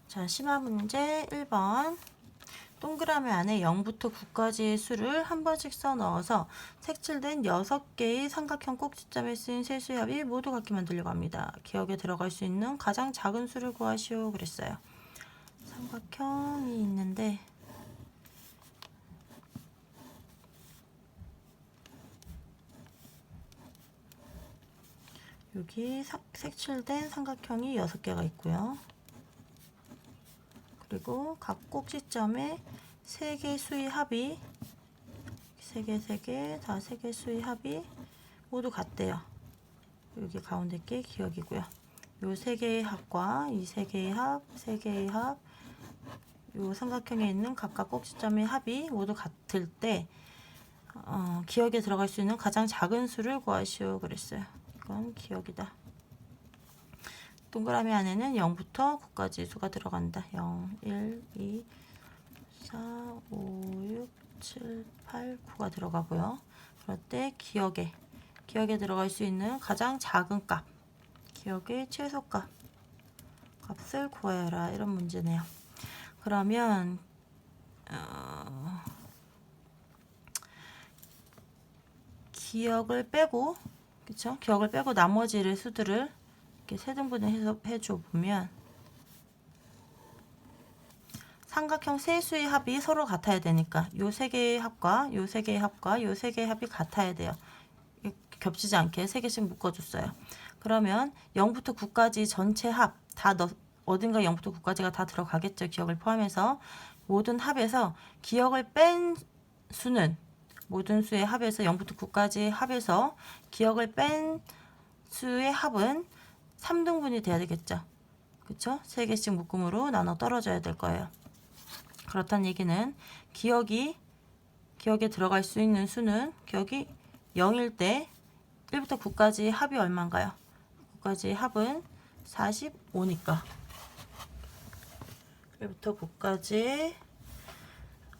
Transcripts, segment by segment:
자, 심화 문제 1번. 동그라미 안에 0부터 9까지의 수를 한 번씩 써 넣어서 색칠된 6개의 삼각형 꼭지점에 쓰인 세수의 합이 모두 같게 만들려고 합니다. 기억에 들어갈 수 있는 가장 작은 수를 구하시오 그랬어요. 삼각형이 있는데 여기 색칠된 삼각형이 6개가 있고요. 그리고 각 꼭지점에 3개 수의 합이 3개 다 3개 수의 합이 모두 같대요. 여기 가운데 게 기억이고요. 요 3개의 합과 이 3개의 합, 3개의 합, 요 삼각형에 있는 각각 꼭지점의 합이 모두 같을 때 기억에 들어갈 수 있는 가장 작은 수를 구하시오 그랬어요. 이건 기억이다. 동그라미 안에는 0부터 9까지 수가 들어간다. 0, 1, 2, 4, 5, 6, 7, 8, 9가 들어가고요. 그럴 때 기억에 들어갈 수 있는 가장 작은 값, 기억의 최소값, 값을 구해라. 이런 문제네요. 그러면 기억을 빼고, 그쵸? 기억을 빼고 나머지를 수들을 이렇게 세등분을 해줘 보면 삼각형 세 수의 합이 서로 같아야 되니까 요 세 개의 합과 요 세 개의 합과 요 세 개의 합이 같아야 돼요. 겹치지 않게 세 개씩 묶어줬어요. 그러면 0부터 9까지 전체 합 다 어딘가 0부터 9까지가 다 들어가겠죠. 기억을 포함해서 모든 합에서 기억을 뺀 수는 모든 수의 합에서 0부터 9까지 합에서 기억을 뺀 수의 합은 3등분이 돼야 되겠죠. 그쵸? 3개씩 묶음으로 나눠 떨어져야 될 거예요. 그렇다는 얘기는 기억에 들어갈 수 있는 수는 기억이 0일 때 1부터 9까지 합이 얼마인가요? 9까지 합은 45니까 1부터 9까지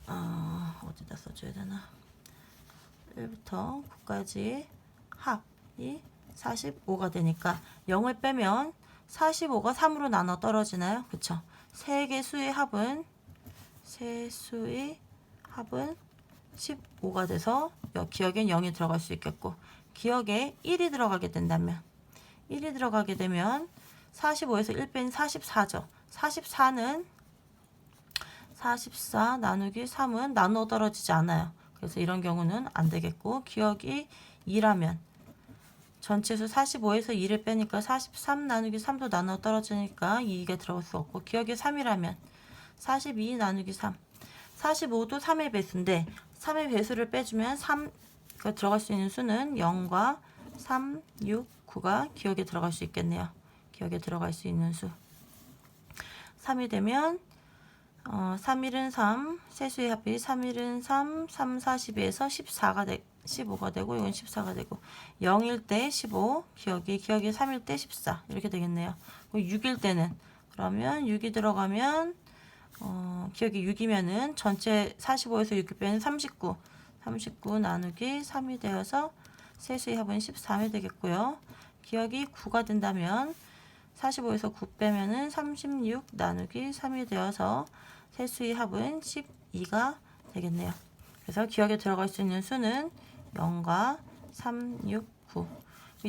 어디다 써줘야 되나? 1부터 9까지 합이 45가 되니까 0을 빼면 45가 3으로 나눠 떨어지나요? 그쵸? 세 수의 합은 15가 돼서 기억엔 0이 들어갈 수 있겠고 기억에 1이 들어가게 된다면 1이 들어가게 되면 45에서 1 뺀 44죠. 44는 44 나누기 3은 나눠 떨어지지 않아요. 그래서 이런 경우는 안 되겠고 기억이 2라면 전체 수 45에서 2를 빼니까 43 나누기 3도 나눠 떨어지니까 2가 들어갈 수 없고 기억이 3이라면 42 나누기 3 45도 3의 배수인데 3의 배수를 빼주면 3가 들어갈 수 있는 수는 0과 3, 6, 9가 기억에 들어갈 수 있겠네요. 기억에 들어갈 수 있는 수 3이 되면 3일은 3, 세수의 합이 3일은 3, 3, 42에서 15가 되고 이건 14가 되고 0일 때 15, 기억이 3일 때 14 이렇게 되겠네요. 6일 때는 그러면 6이 들어가면 기억이 6이면은 전체 45에서 6을 빼면 39 나누기 3이 되어서 세수의 합은 13이 되겠고요. 기억이 9가 된다면 45에서 9 빼면은 36 나누기 3이 되어서 세수의 합은 12가 되겠네요. 그래서 기억에 들어갈 수 있는 수는 0과 3, 6, 9.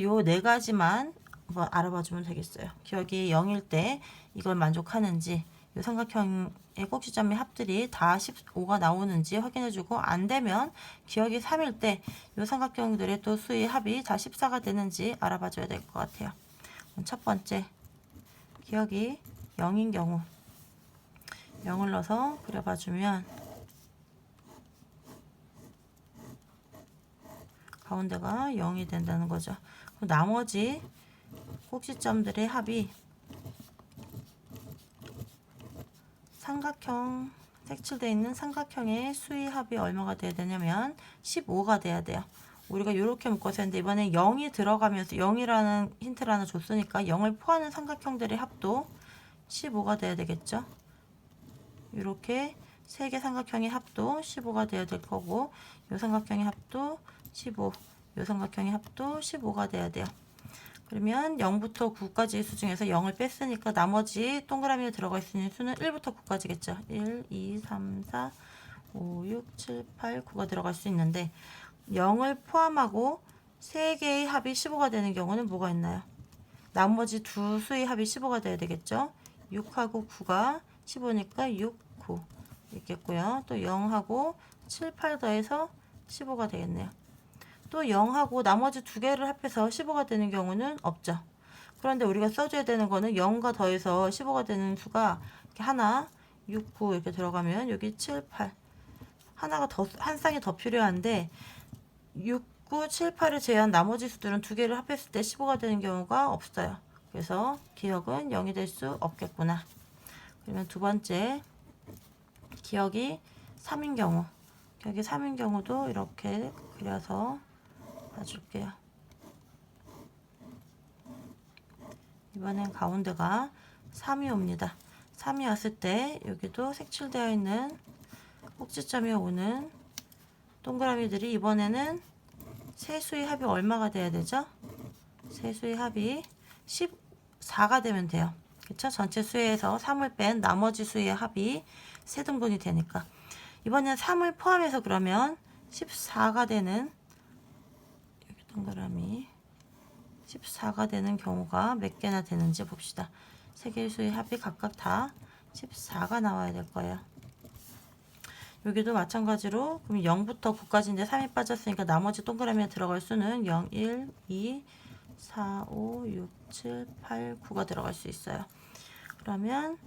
요 네 가지만 한번 알아봐 주면 되겠어요. 기억이 0일 때 이걸 만족하는지, 요 삼각형의 꼭지점의 합들이 다 15가 나오는지 확인해 주고, 안 되면 기억이 3일 때 요 삼각형들의 또 수의 합이 다 14가 되는지 알아봐 줘야 될 것 같아요. 첫 번째, 기억이 0인 경우 0을 넣어서 그려봐 주면 가운데가 0이 된다는 거죠. 나머지 꼭지점들의 합이 삼각형, 색칠되어 있는 삼각형의 수의 합이 얼마가 돼야 되냐면 15가 돼야 돼요. 우리가 이렇게 묶어서 했는데 이번에 0이 들어가면서 0이라는 힌트를 하나 줬으니까 0을 포함하는 삼각형들의 합도 15가 돼야 되겠죠. 이렇게 세 개 삼각형의 합도 15가 돼야 될 거고, 이 삼각형의 합도 15, 이 삼각형의 합도 15가 돼야 돼요. 그러면 0부터 9까지의 수 중에서 0을 뺐으니까 나머지 동그라미에 들어가 있는 수는 1부터 9까지겠죠. 1, 2, 3, 4, 5, 6, 7, 8, 9가 들어갈 수 있는데 0을 포함하고 3개의 합이 15가 되는 경우는 뭐가 있나요? 나머지 두 수의 합이 15가 돼야 되겠죠. 6하고 9가 15니까 6, 9 있겠고요. 또 0하고 7, 8 더해서 15가 되겠네요. 또 0하고 나머지 두 개를 합해서 15가 되는 경우는 없죠. 그런데 우리가 써줘야 되는 거는 0과 더해서 15가 되는 수가 이렇게 하나, 6, 9 이렇게 들어가면 여기 7, 8 하나가 더, 한 쌍이 더 필요한데 6, 9, 7, 8을 제외한 나머지 수들은 두 개를 합했을 때 15가 되는 경우가 없어요. 그래서 기억은 0이 될 수 없겠구나. 그러면 두 번째 기억이 3인 경우, 기억이 3인 경우도 이렇게 그려서 봐줄게요. 이번엔 가운데가 3이 옵니다. 3이 왔을 때 여기도 색칠되어 있는 꼭지점이 오는 동그라미들이 이번에는 세수의 합이 얼마가 돼야 되죠? 세수의 합이 14가 되면 돼요. 그쵸? 전체 수에서 3을 뺀 나머지 수의 합이 세등분이 되니까 이번엔 3을 포함해서 그러면 14가 되는 여기 동그라미 14가 되는 경우가 몇 개나 되는지 봅시다. 세 개의 수의 합이 각각 다 14가 나와야 될 거예요. 여기도 마찬가지로 그럼 0부터 9까지인데 3이 빠졌으니까 나머지 동그라미에 들어갈 수는 0, 1, 2, 4, 5, 6, 7, 8, 9가 들어갈 수 있어요. 그러면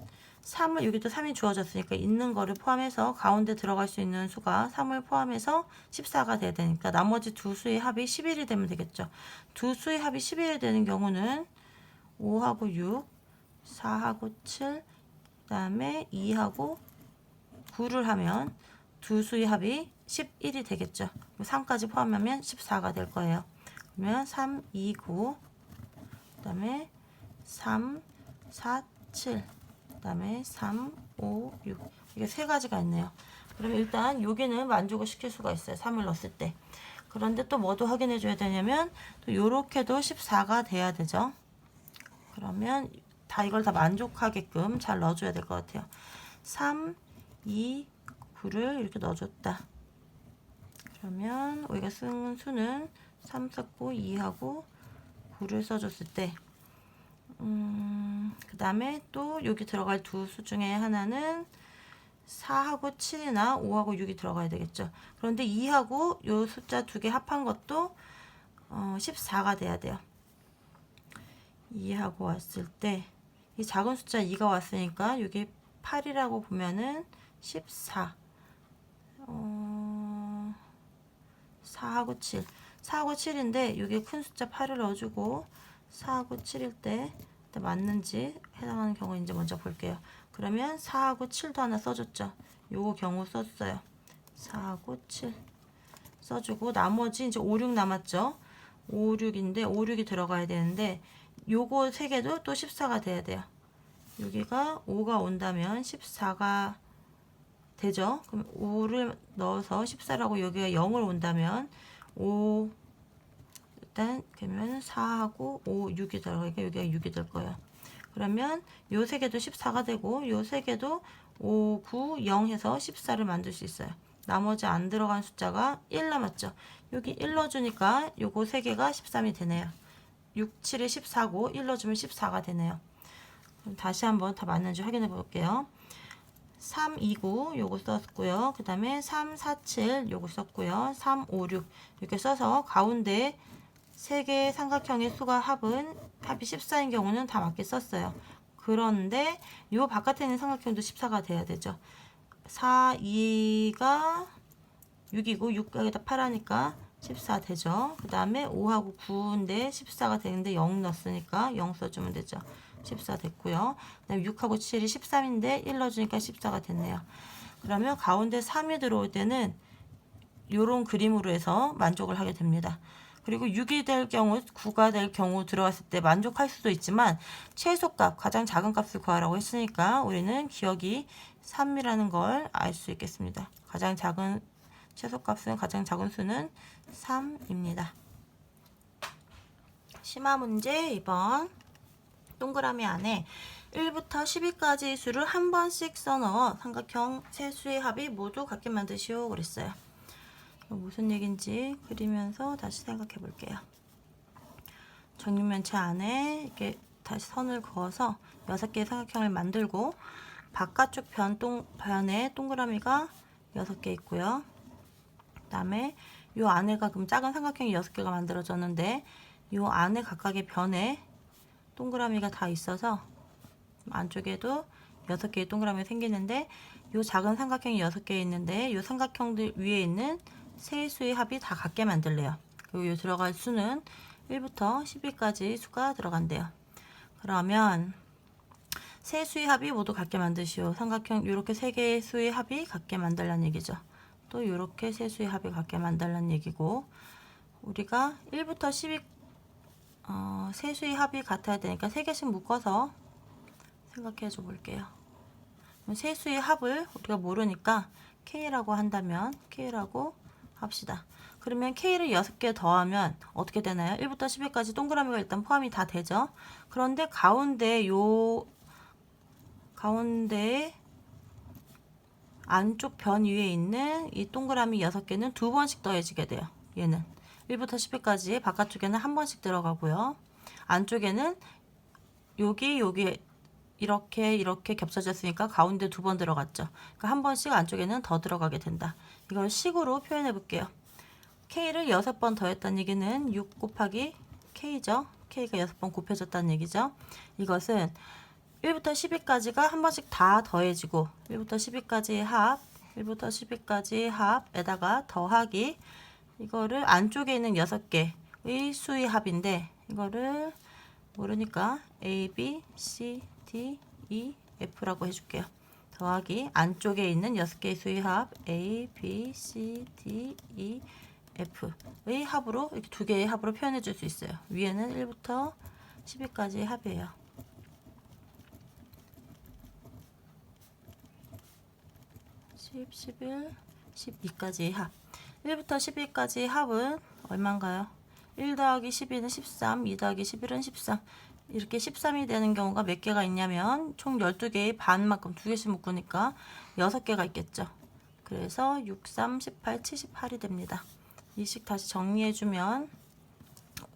3을 여기도 3이 주어졌으니까 있는 거를 포함해서 가운데 들어갈 수 있는 수가 3을 포함해서 14가 돼야 되니까 나머지 두 수의 합이 11이 되면 되겠죠. 두 수의 합이 11이 되는 경우는 5하고 6, 4하고 7, 그 다음에 2하고 9를 하면 두 수의 합이 11이 되겠죠. 3까지 포함하면 14가 될 거예요. 그러면 3, 2, 9, 그 다음에 3, 4, 7, 그 다음에 3, 5, 6 이게 세 가지가 있네요. 그러면 일단 여기는 만족을 시킬 수가 있어요. 3을 넣었을 때. 그런데 또 뭐도 확인해 줘야 되냐면 또 요렇게도 14가 돼야 되죠. 그러면 다 이걸 다 만족하게끔 잘 넣어줘야 될 것 같아요. 3, 2, 9를 이렇게 넣어줬다. 그러면 우리가 쓴 수는 3 썼고 2하고 9를 써줬을 때 그 다음에 또 여기 들어갈 두 수 중에 하나는 4하고 7이나 5하고 6이 들어가야 되겠죠. 그런데 2하고 요 숫자 두 개 합한 것도 14가 돼야 돼요. 2하고 왔을 때 이 작은 숫자 2가 왔으니까 여기 8이라고 보면은 14 4하고 7 4하고 7인데 여기 큰 숫자 8을 넣어주고 4하고 7일 때 맞는지 해당하는 경우인지 먼저 볼게요. 그러면 4하고 7도 하나 써줬죠. 요거 경우 썼어요. 4하고 7 써주고 나머지 이제 5, 6 남았죠. 5, 6인데 5, 6이 들어가야 되는데 요거 세 개도 또 14가 돼야 돼요. 여기가 5가 온다면 14가 되죠. 그럼 5를 넣어서 14라고 여기가 0을 온다면 5 일단 그러면 4하고 5, 6이 들어가니까 여기가 6이 될 거예요. 그러면 요 세 개도 14가 되고 요 세 개도 5, 9, 0 해서 14를 만들 수 있어요. 나머지 안 들어간 숫자가 1 남았죠. 여기 1 넣어주니까 요거 세 개가 13이 되네요. 6, 7에 14고 1 넣어주면 14가 되네요. 그럼 다시 한번 다 맞는지 확인해 볼게요. 3, 2, 9 요거 썼고요. 그 다음에 3, 4, 7 요거 썼고요. 3, 5, 6 이렇게 써서 가운데 세 개의 삼각형의 수가 합이 14인 경우는 다 맞게 썼어요. 그런데 요 바깥에 있는 삼각형도 14가 돼야 되죠. 4, 2가 6이고 6에다 8 하니까 14 되죠. 그 다음에 5하고 9인데 14가 되는데 0 넣었으니까 0 써주면 되죠. 14 됐고요. 그다음에 6하고 7이 13인데 1 넣어주니까 14가 됐네요. 그러면 가운데 3이 들어올 때는 요런 그림으로 해서 만족을 하게 됩니다. 그리고 6이 될 경우, 9가 될 경우 들어갔을 때 만족할 수도 있지만 최소값, 가장 작은 값을 구하라고 했으니까 우리는 기억이 3이라는 걸 알 수 있겠습니다. 가장 작은 최소값은 가장 작은 수는 3입니다. 심화 문제 2번. 동그라미 안에 1부터 10위까지 수를 한 번씩 써넣어 삼각형 세 수의 합이 모두 같게 만드시오 그랬어요. 무슨 얘기인지 그리면서 다시 생각해 볼게요. 정육면체 안에 이렇게 다시 선을 그어서 6개의 삼각형을 만들고 바깥쪽 변에 동그라미가 6개 있고요. 그 다음에 요 안에가 그럼 작은 삼각형이 6개가 만들어졌는데 요 안에 각각의 변에 동그라미가 다 있어서 안쪽에도 6개의 동그라미가 생기는데 요 작은 삼각형이 6개 있는데 요 삼각형들 위에 있는 세 수의 합이 다 같게 만들래요. 그리고 요 들어갈 수는 1부터 10위까지 수가 들어간대요. 그러면 세 수의 합이 모두 같게 만드시오. 삼각형 요렇게 세 개의 수의 합이 같게 만들라는 얘기죠. 또 요렇게 세 수의 합이 같게 만들라는 얘기고 우리가 1부터 10위 세 수의 합이 같아야 되니까 3개씩 묶어서 생각해 줘 볼게요. 세 수의 합을 우리가 모르니까 K라고 한다면 K라고 합시다. 그러면 K를 6개 더하면 어떻게 되나요? 1부터 10위까지 동그라미가 일단 포함이 다 되죠. 그런데 가운데 안쪽 변 위에 있는 이 동그라미 6개는 2번씩 더해지게 돼요. 얘는 1부터 10위까지 바깥쪽에는 한 번씩 들어가고요. 안쪽에는 여기 이렇게 겹쳐졌으니까 가운데 2번 들어갔죠. 그러니까 한 번씩 안쪽에는 더 들어가게 된다. 이걸 식으로 표현해 볼게요. K를 6번 더했다는 얘기는 6 곱하기 K죠. K가 6번 곱해졌다는 얘기죠. 이것은 1부터 10위까지가 한 번씩 다 더해지고 1부터 10위까지의 합에다가 더하기 이거를 안쪽에 있는 6개의 수의 합인데 이거를 모르니까 A, B, C, D, E, F라고 해줄게요. 더하기 안쪽에 있는 6개의 수의 합 A, B, C, D, E, F의 합으로 이렇게 2개의 합으로 표현해 줄 수 있어요. 위에는 1부터 10위까지의 합이에요. 10, 11, 12까지의 합. 1부터 10위까지의 합은 얼마인가요? 1 더하기 12는 13, 2 더하기 11은 13. 이렇게 13이 되는 경우가 몇 개가 있냐면 총 12개의 반만큼 2개씩 묶으니까 6개가 있겠죠. 그래서 6, 3, 18, 78이 됩니다. 이 식 다시 정리해주면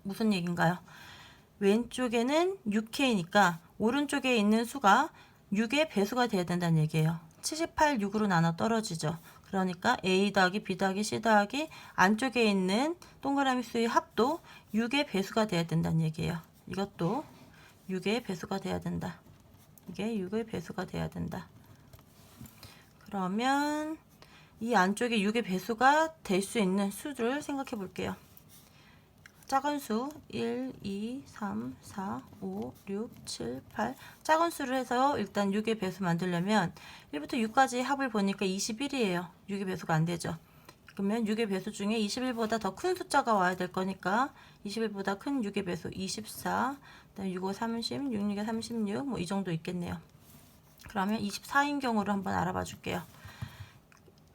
무슨 얘기인가요? 왼쪽에는 6K니까 오른쪽에 있는 수가 6의 배수가 돼야 된다는 얘기예요. 78, 6으로 나눠 떨어지죠. 그러니까 A 더하기 B 더하기 C 더하기 안쪽에 있는 동그라미 수의 합도 6의 배수가 돼야 된다는 얘기예요. 이것도 6의 배수가 돼야 된다. 이게 6의 배수가 돼야 된다. 그러면 이 안쪽에 6의 배수가 될 수 있는 수를 생각해 볼게요. 작은 수 1, 2, 3, 4, 5, 6, 7, 8 작은 수를 해서 일단 6의 배수 만들려면 1부터 6까지 합을 보니까 21이에요. 6의 배수가 안 되죠. 그러면 6의 배수 중에 21보다 더 큰 숫자가 와야 될 거니까 21보다 큰 6의 배수 24, 그다음에 6, 5, 30, 6, 6에 36 뭐 이 정도 있겠네요. 그러면 24인 경우를 한번 알아봐 줄게요.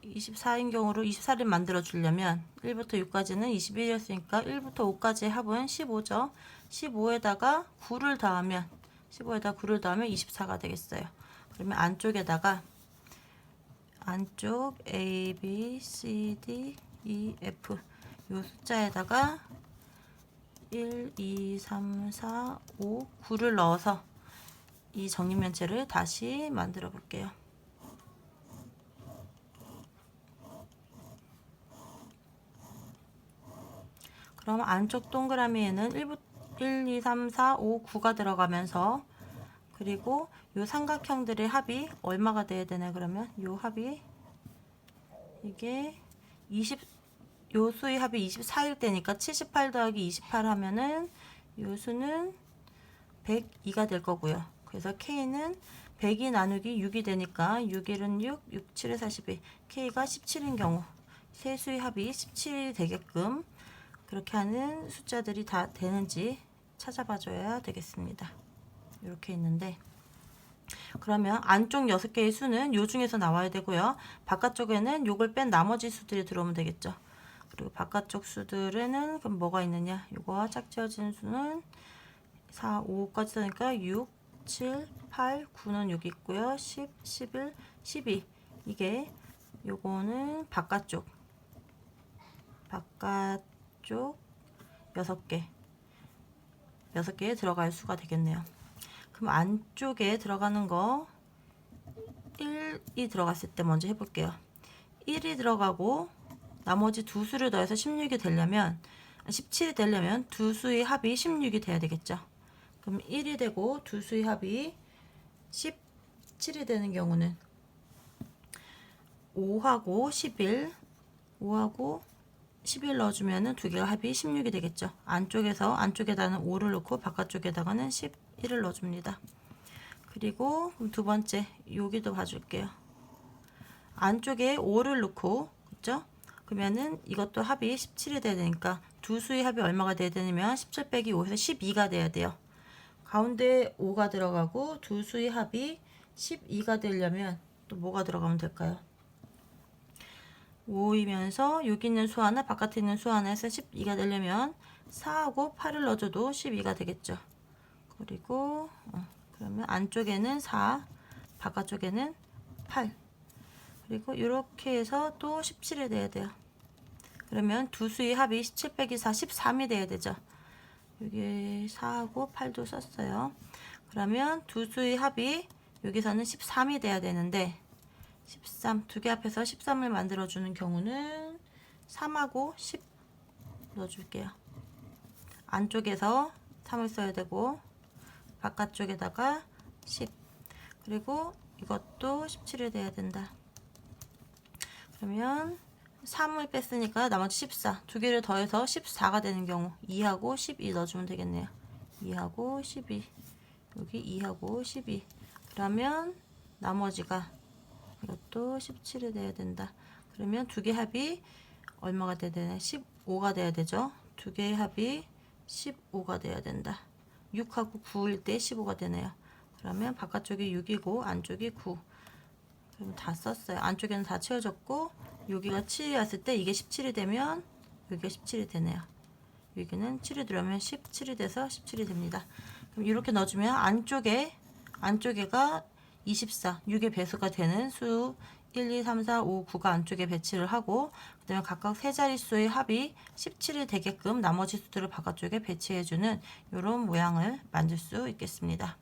24인 경우로 24를 만들어 주려면 1부터 6까지는 21이었으니까 1부터 5까지의 합은 15죠. 15에다가 9를 더하면 24가 되겠어요. 그러면 안쪽에다가 안쪽 A, B, C, D, E, F 요 숫자에다가 1, 2, 3, 4, 5, 9를 넣어서 이 정육면체를 다시 만들어 볼게요. 그럼 안쪽 동그라미에는 1, 2, 3, 4, 5, 9가 들어가면서 그리고 요 삼각형들의 합이 얼마가 돼야 되나 그러면 요 합이 이게 요 수의 합이 24일 때니까 78 더하기 28 하면은 요 수는 102가 될 거고요. 그래서 K는 100이 나누기 6이 되니까 6, 1은 6, 6, 7에 42 K가 17인 경우 세 수의 합이 17이 되게끔 그렇게 하는 숫자들이 다 되는지 찾아봐 줘야 되겠습니다. 이렇게 있는데 그러면 안쪽 6개의 수는 요 중에서 나와야 되고요. 바깥쪽에는 요걸 뺀 나머지 수들이 들어오면 되겠죠. 그리고 바깥쪽 수들에는 그럼 뭐가 있느냐? 이거와 짝지어진 수는 4, 5까지 되니까 6, 7, 8, 9는 6 있고요. 10, 11, 12. 이게 요거는 바깥쪽 6개. 6개에 들어갈 수가 되겠네요. 그럼 안쪽에 들어가는 거 1이 들어갔을 때 먼저 해볼게요. 1이 들어가고 나머지 두 수를 더해서 16이 되려면 17이 되려면 두 수의 합이 16이 돼야 되겠죠. 그럼 1이 되고 두 수의 합이 17이 되는 경우는 5하고 11 넣어주면은 두 개가 합이 16이 되겠죠. 안쪽에다는 5를 넣고 바깥쪽에다가는 11을 넣어줍니다. 그리고 두 번째 여기도 봐줄게요. 안쪽에 5를 넣고 그죠? 그러면은 이것도 합이 17이 돼야 되니까 두 수의 합이 얼마가 돼야 되냐면 17 빼기 5에서 12가 돼야 돼요. 가운데 5가 들어가고 두 수의 합이 12가 되려면 또 뭐가 들어가면 될까요? 5이면서 여기 있는 수 하나 바깥에 있는 수 하나에서 12가 되려면 4하고 8을 넣어줘도 12가 되겠죠. 그리고 그러면 안쪽에는 4 바깥쪽에는 8 그리고 이렇게 해서 또 17이 돼야 돼요. 그러면 두 수의 합이 17 빼기 4 13이 돼야 되죠. 여기 4하고 8도 썼어요. 그러면 두 수의 합이 여기서는 13이 돼야 되는데 13 두 개 합해서 13을 만들어주는 경우는 3하고 10 넣어줄게요. 안쪽에서 3을 써야 되고 바깥쪽에다가 10 그리고 이것도 17이 돼야 된다. 그러면 3을 뺐으니까 나머지 14 두 개를 더해서 14가 되는 경우 2하고 12 넣어주면 되겠네요. 2하고 12 여기 2하고 12 그러면 나머지가 이것도 17이 돼야 된다. 그러면 두 개 합이 얼마가 돼야 되나? 15가 돼야 되죠. 두 개의 합이 15가 돼야 된다. 6하고 9일 때 15가 되네요. 그러면 바깥쪽이 6이고 안쪽이 9. 그럼 다 썼어요. 안쪽에는 다 채워졌고 여기가 7이었을 때 이게 17이 되면 여기가 17이 되네요. 여기는 7이 들어오면 17이 돼서 17이 됩니다. 그럼 이렇게 넣어주면 안쪽에가 24, 6의 배수가 되는 수 1, 2, 3, 4, 5, 9가 안쪽에 배치를 하고 그 다음에 각각 세 자릿수의 합이 17이 되게끔 나머지 수들을 바깥쪽에 배치해주는 이런 모양을 만들 수 있겠습니다.